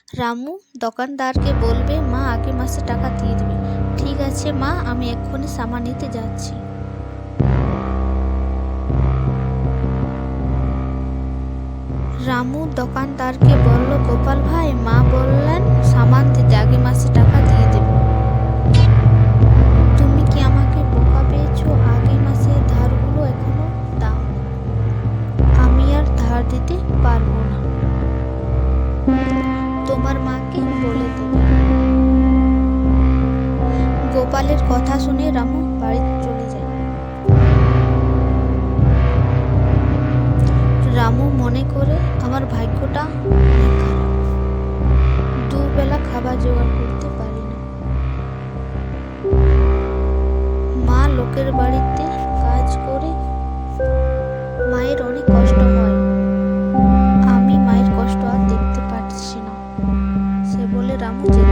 রামু দোকানদারকে বলবে মা আগের মাসে টাকা দিয়ে দেবে। ঠিক আছে মা, আমি এক্ষুনি সামান নিতে যাচ্ছি। রামু দোকানদারকে বলল, গোপাল ভাই, মা বললেন সামান দিতে আগের মাসে টাকা দিয়ে দেবে। তুমি কি আমাকে বোকা পেয়েছো? আগের মাসের ধারগুলো এখনো দাও। আমি আর ধার দিতে পারবো না, তোমার মাকে বলে দেবে। গোপালের কথা শুনে রামু বাড়িতে চলে যায়। রামু মনে করে, আমার ভাগ্যটা অনেক খারাপ, দুবেলা খাবার জোগাড় করতে পারি না। মা লোকের বাড়িতে কাজ করে, মায়ের অনেক কষ্ট হয়, আমি মায়ের কষ্ট আর দেখতে পাচ্ছি না। সে বলে রামু যেতে